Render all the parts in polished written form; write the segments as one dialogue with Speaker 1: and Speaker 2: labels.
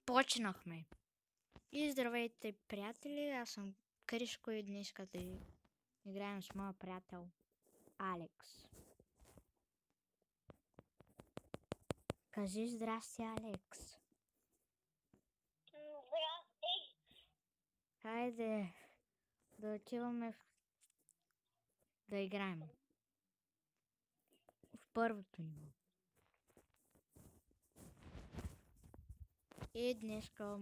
Speaker 1: Почнахме. И здравейте, приятели, аз съм Кришко и днес като играем с моя приятел Алекс. Кажи здрасти, Алекс.
Speaker 2: Здрасти.
Speaker 1: Хайде да отиваме да играем. В първото ниво. И днеска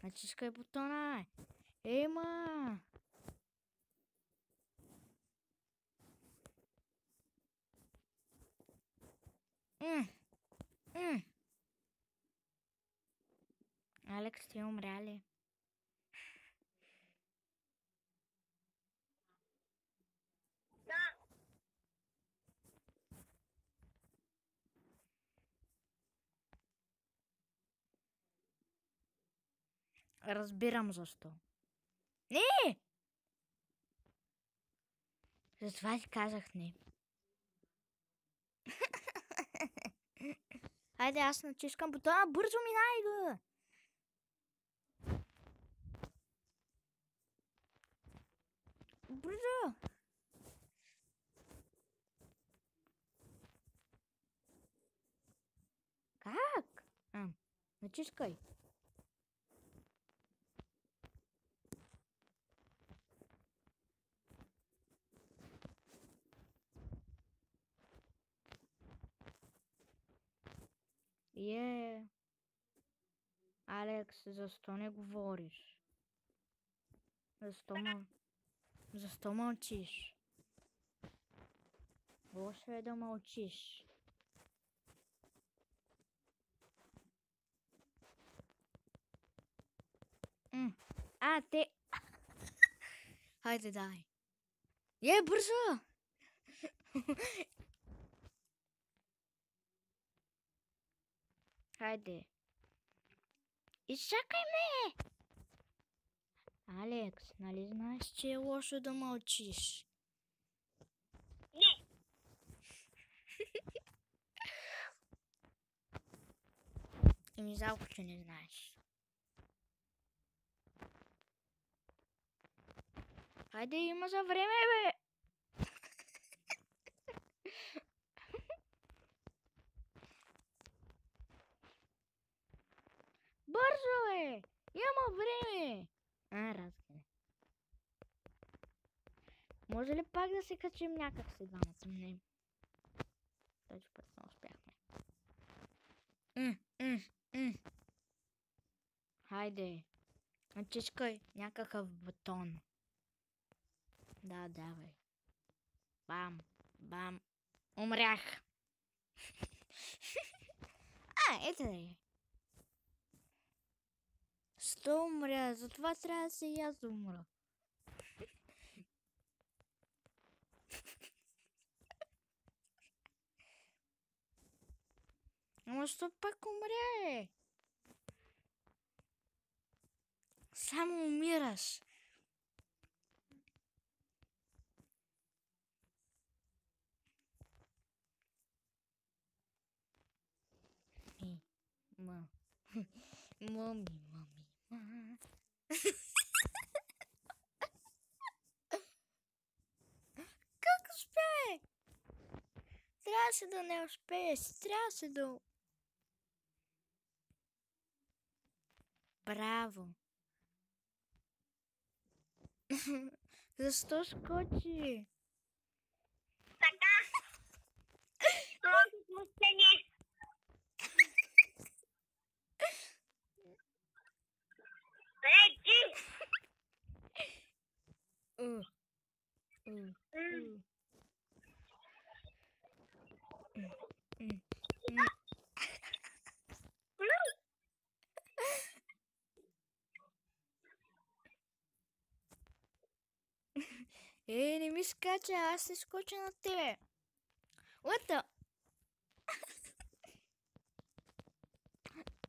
Speaker 1: натискай бутона. Ема! Алекс, ти умря ли?
Speaker 2: Да.
Speaker 1: Разбирам защо. Не! Затова ти казах не. Хайде, аз натискам бутона, бързо минай го! Бързо! Как? Натискай. Алекс, защо не говориш? Защо мълчиш? Лошо е да мълчиш. Те... Хайде, дай. Бързо! Хайде. Изчакай ме! Алекс, нали знаеш, че е лошо да мълчиш?
Speaker 2: Не.
Speaker 1: Еми, жалко, че не знаеш. Хайде, има за време, бе! Бързо, бе! Няма време! Разгъде. Може ли пак да се качим някак си двамата? Не. Този път не успяхме. Хайде. Натискай някакъв бутон. Да, давай. Бам, бам. Умрях. Ето да е. Що умря? Затова трябва да се и аз да умра. Ама що пак умря? Само умираш. Мами. Как успее? Трябваше да не успееш. Трябваше да... Браво. Защо скочи?
Speaker 2: Така. Много смущение. Преди.
Speaker 1: Не ми скача, аз се скоча на тебе. What the?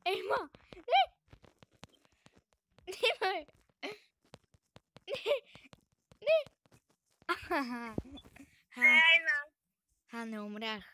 Speaker 1: Ема! Не! Не! Не умрях.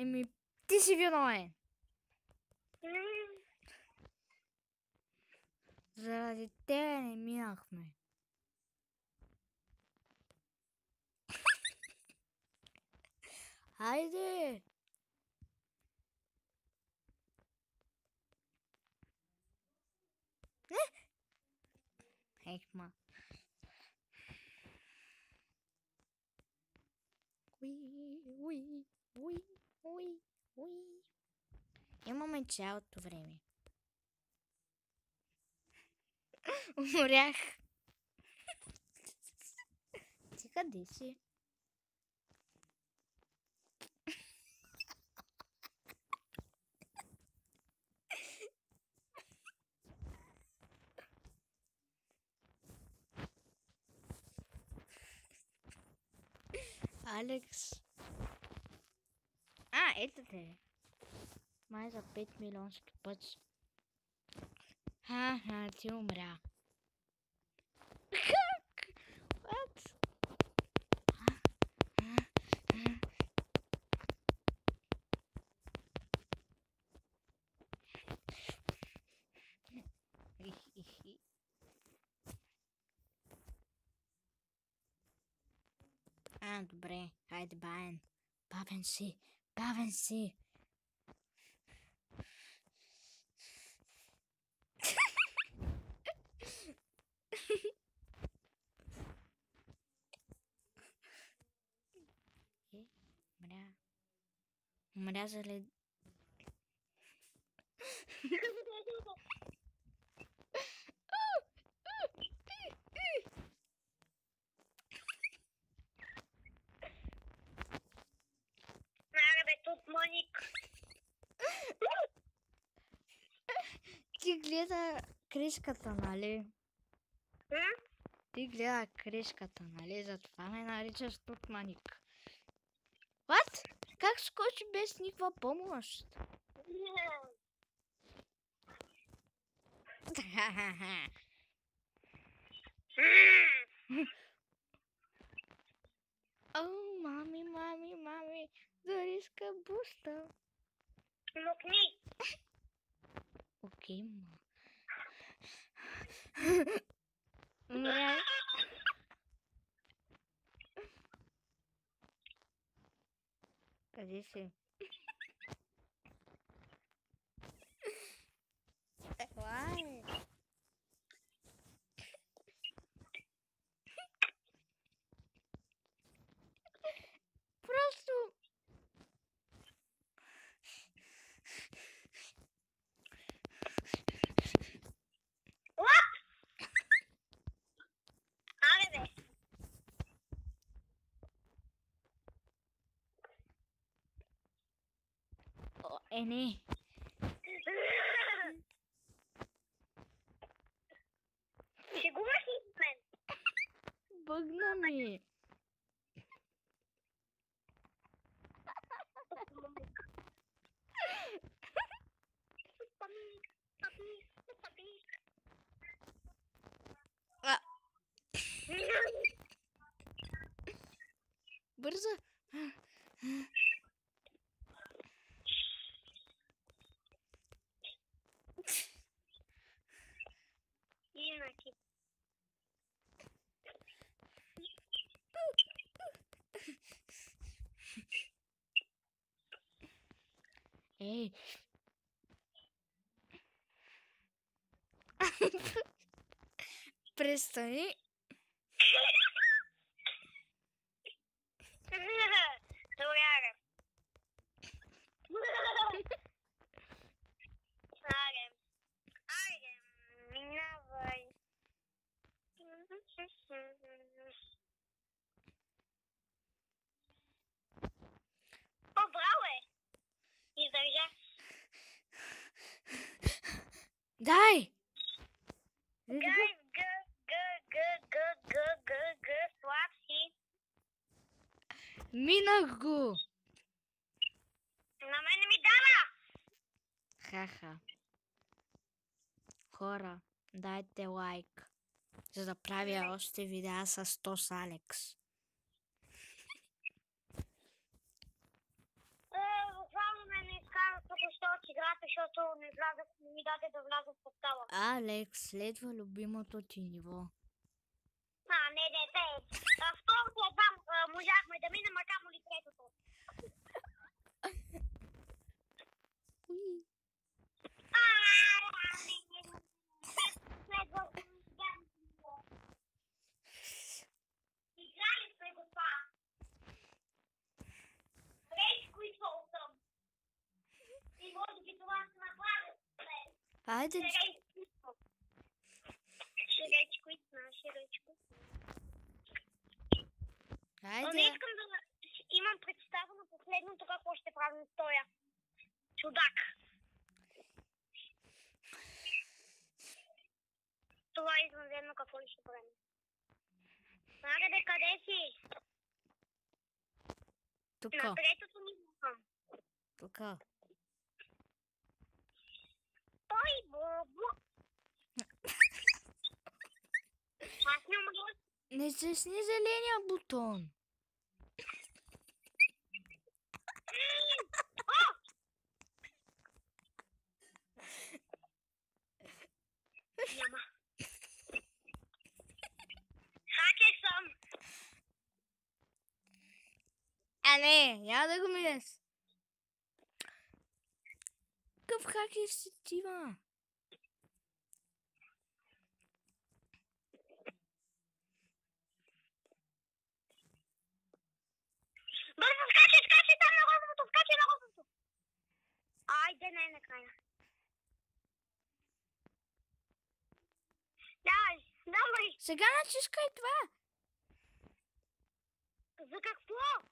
Speaker 1: Еми, ти си виновен. Заради тебе не минахме. Хайде! Ехма. Уи. Имаме цялото време. Умрях. Ти къде си? Алекс. Ето те. Май за 5 милионски път. Ти умря. Как? What? Добре. Хайде, бавен. Бавен си. Умря заради...
Speaker 2: Тут Моник.
Speaker 1: Ти гледа кришката, нали? Ти гледа кришката, нали? Затова ме наричаш тут Маник. What? Как скочи без никаква помощ? О, мами, зариска буста.
Speaker 2: Мукни.
Speaker 1: Окей, ма. Умрях. Къде си? Елай. Просто... Не.
Speaker 2: Шегуваш ли с мен?
Speaker 1: Бъгна ми. Бързо.
Speaker 2: Иначе.
Speaker 1: Ей. Престани.
Speaker 2: Добре. Айде, минавай. О, браво е! Издържа.
Speaker 1: Дай.
Speaker 2: Гай, слаб си.
Speaker 1: Минах го.
Speaker 2: На мен не ми дава.
Speaker 1: Хаха. Хора, дайте лайк, за да правя още видеа с 100 с Алекс.
Speaker 2: защото не ми даде да вляза в портала.
Speaker 1: Алекс, следва любимото ти ниво.
Speaker 2: Не, те. Второто едва можахме да минем, а камо ли третото. Играли сме го това. Рейч куитвал съм. И може би това ще направя.
Speaker 1: Айде,
Speaker 2: Ще рейч куитна. Но не
Speaker 1: айде.
Speaker 2: искам да имам представа на последното какво ще правим с тоя чудак. Това е извънредно какво ли ще правим. Нареде, къде си?
Speaker 1: Тука,
Speaker 2: На третото ниво съм.
Speaker 1: тука.
Speaker 2: Той бобо. Аз не умря.
Speaker 1: Не стесни зеления бутон.
Speaker 2: Няма. Хакер съм.
Speaker 1: А не, няма да го минеш. Какъв хакер си ти, ма?
Speaker 2: Бързо скачи там на розовото, скачи на розовото. Айде, накрая. Давай.
Speaker 1: Сега натискай това.
Speaker 2: За какво?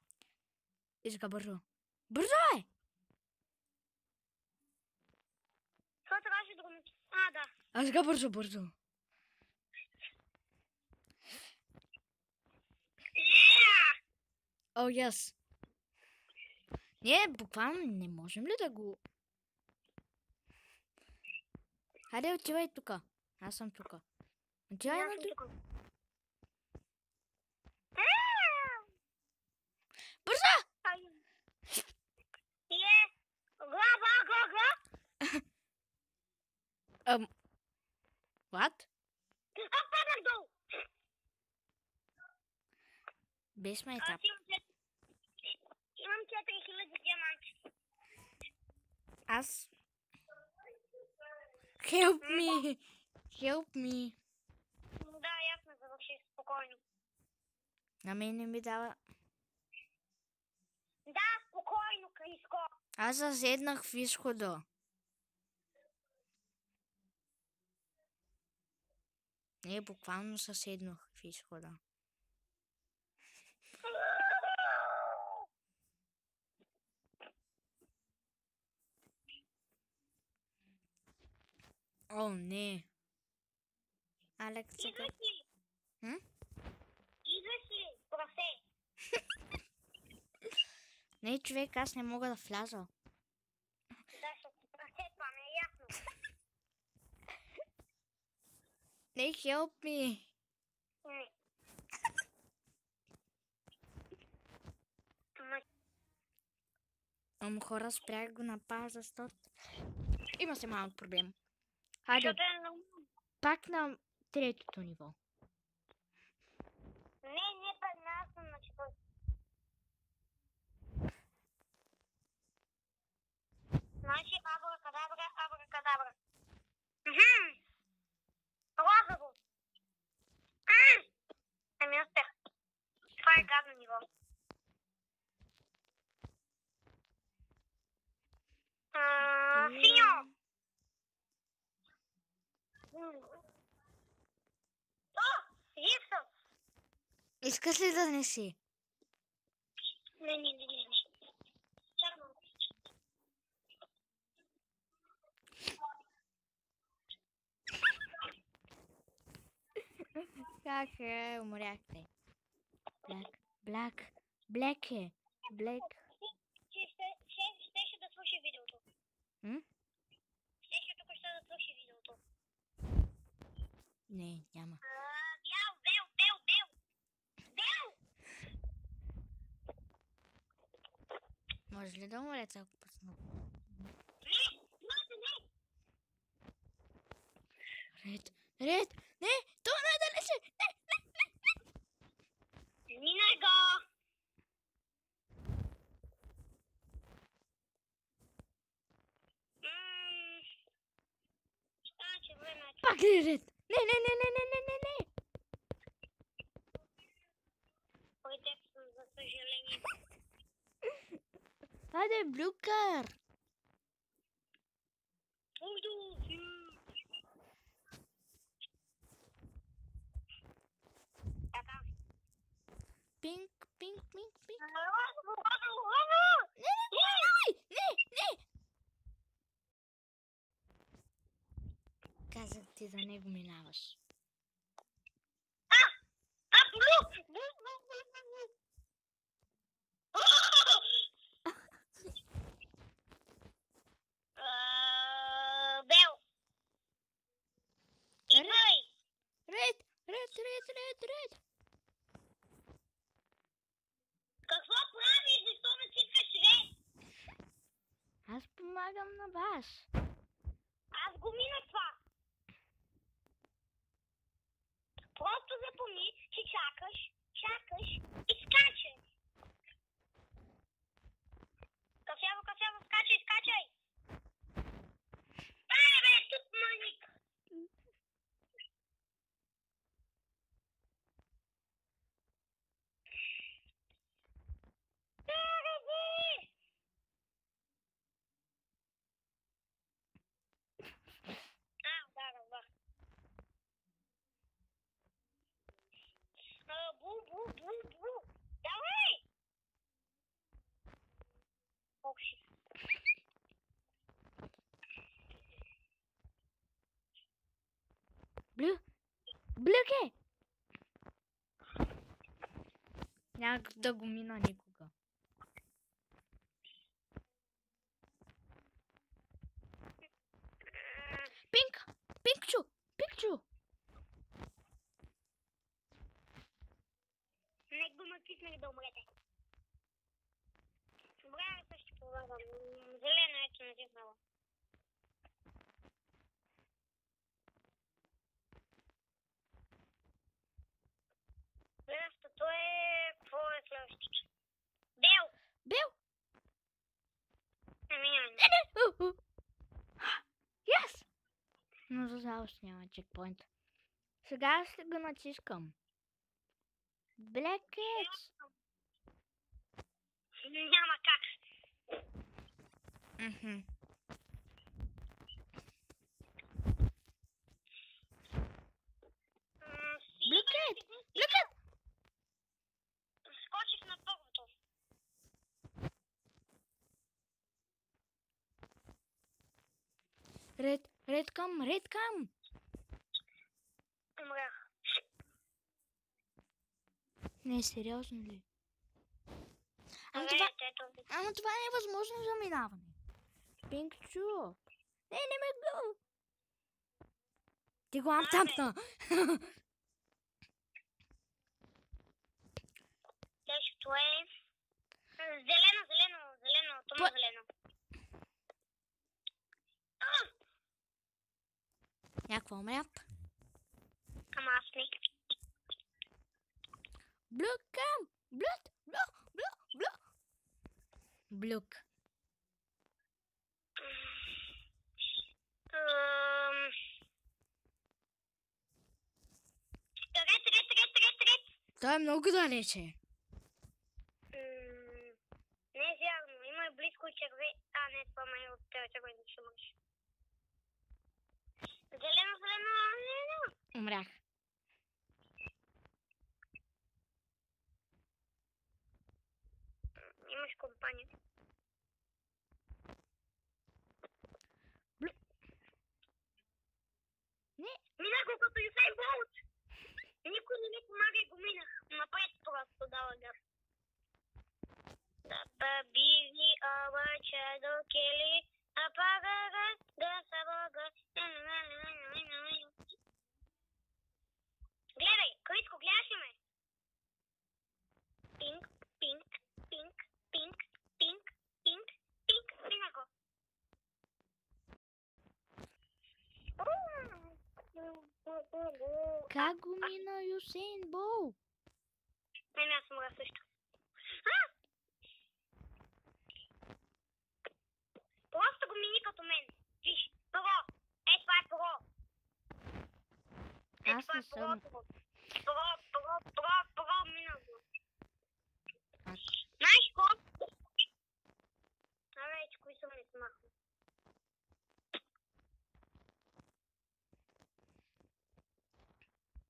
Speaker 1: И сега бързо. Бързо е!
Speaker 2: Това трябваше да го... да.
Speaker 1: А сега бързо. О, yes. Ние буквално не можем ли да го... Хайде, отивай тука. Аз съм тука. Отивай на тук. Бързо!
Speaker 2: Гла.
Speaker 1: What?
Speaker 2: Падам долу.
Speaker 1: Без ме
Speaker 2: Аз
Speaker 1: етап.
Speaker 2: имам 4000 диаманти.
Speaker 1: Аз... Help me! Help me!
Speaker 2: Да, ясно, завърших спокойно.
Speaker 1: На мен не ми дава...
Speaker 2: Да, спокойно, Криско.
Speaker 1: Аз заседнах в изхода. Не, буквално съседнах в изхода. О, не. Алекс, сега...
Speaker 2: Идваш ли?
Speaker 1: М?
Speaker 2: Идваш ли, просе?
Speaker 1: Не, човек, аз не мога да вляза.
Speaker 2: Да, защото си просе, това ми е ясно.
Speaker 1: Не, help me!
Speaker 2: Не.
Speaker 1: Хора, спрях го на пауза, защото... Има се малък проблем. Хайде,
Speaker 2: Защото е много...
Speaker 1: пак на третото ниво.
Speaker 2: Не, аз съм на четвърто. Значи абракадабра. Розово. Ами успех. Това е гадно ниво. Синьо. Жив съм.
Speaker 1: Искаш ли да не си?
Speaker 2: Не. Чакам.
Speaker 1: Как е, умряхте. Блек е.
Speaker 2: Щеше да слуша видеото. Щеше тук ще да слуша видеото.
Speaker 1: Не, няма.
Speaker 2: Бел.
Speaker 1: Може ли да умрете, ако пъсна?
Speaker 2: Не,
Speaker 1: Ред, ред, не, то надале се, не.
Speaker 2: Минай го! Значи времето.
Speaker 1: Пак ли ред? Не, не, не, не, не, не, не, не.
Speaker 2: Ой, теб съм, за съжаление.
Speaker 1: Хайде, блюкър.
Speaker 2: Така.
Speaker 1: Пинк, пинк, пинк, пинк.
Speaker 2: Лазо!
Speaker 1: Не, не, не, не. Казах ти да не го минаваш.
Speaker 2: Блю! Бел! Идвай!
Speaker 1: Ред, ред, ред, ред, ред.
Speaker 2: Какво правиш? Защо ме цикаш ред?
Speaker 1: Аз помагам на вас.
Speaker 2: Аз го мина това. Просто запомни, че чакаш и скачай. Кафяво, скачай! Аре бе, тут маник! Да. Бу. Давай! Окши.
Speaker 1: Блюке! Няма да го мина никога. Пинкчу!
Speaker 2: Не го натиснах да умрете. Добре, аз ще полагам. Зелено ето натиснала. Следващото е... Какво е следващото? Бел! Не минаваме.
Speaker 1: Yes! Но за сега още няма чекпоинт. Сега ще го натискам. Блекец!
Speaker 2: Няма как.
Speaker 1: Блюкет!
Speaker 2: Скочих на първото.
Speaker 1: Ред кам!
Speaker 2: Умрях.
Speaker 1: Не, сериозно ли? Ама
Speaker 2: Ето.
Speaker 1: това не е възможно за минаване. Пинкчу! Не ме го! Ти го амтампна!
Speaker 2: Следващото е... Зелено, тъмно зелено.
Speaker 1: Някакво умрят.
Speaker 2: Ама аз не.
Speaker 1: Блюкам! Блюк.
Speaker 2: Ред.
Speaker 1: Той е много далече.
Speaker 2: Не е вярно. Има и близко черве. Не, това ме е от червено шумаш. Зелено.
Speaker 1: Умрях.
Speaker 2: Имаш компания.
Speaker 1: Не.
Speaker 2: Минах го като Юсейн Болт. Никой не ми помага и го минах. Напред просто дала газ. Да биви обаче до кели. Гледай, Криско, гледаш ли ме? Пинк. Минах го.
Speaker 1: Как го мина Юсейн Бол?
Speaker 2: Аз съм също. Просто го мини като мен. Виж, първо. Това е първо.
Speaker 1: Аз не съм.
Speaker 2: Първо, мина го. Знаеш какво? Вече кои съм не смахна.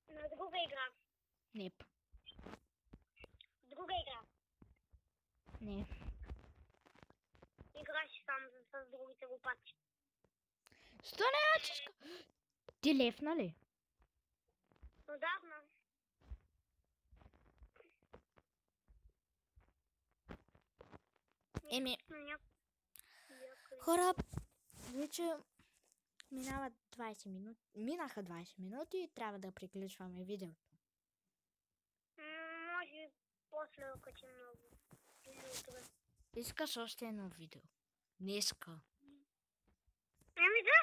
Speaker 2: На друга игра.
Speaker 1: Не.
Speaker 2: Друга игра.
Speaker 1: Не.
Speaker 2: Играш сам с другите лопати.
Speaker 1: Що не натиска? Ти лефна ли?
Speaker 2: Отдавна.
Speaker 1: Еми, хора, вече минават 20 минути. Минаха 20 минути и трябва да приключваме видеото.
Speaker 2: Може после да качим много.
Speaker 1: Искаш още едно видео? Не иска.
Speaker 2: Ами да.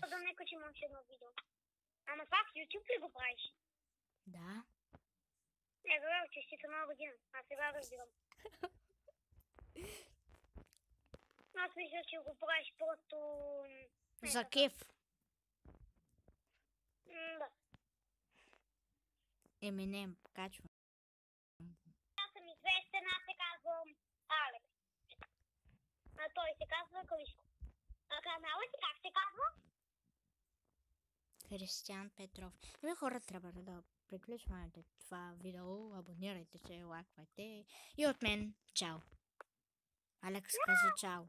Speaker 2: То да не качим още едно видео. Ама това в YouTube ли го правиш?
Speaker 1: Да.
Speaker 2: Не, добре, честита нова година. Аз сега разбирам. Аз мисля, че го правиш просто...
Speaker 1: За кеф.
Speaker 2: Да.
Speaker 1: Еми не, качвам.
Speaker 2: Аз съм известен, аз се казвам Алекс. А той се казва Калишко. А каналът ти как се казва?
Speaker 1: Християн Петров. Ами хора, трябва да приключваме това видео. Абонирайте се, лайквайте. И от мен, чао. Алекс каза чао.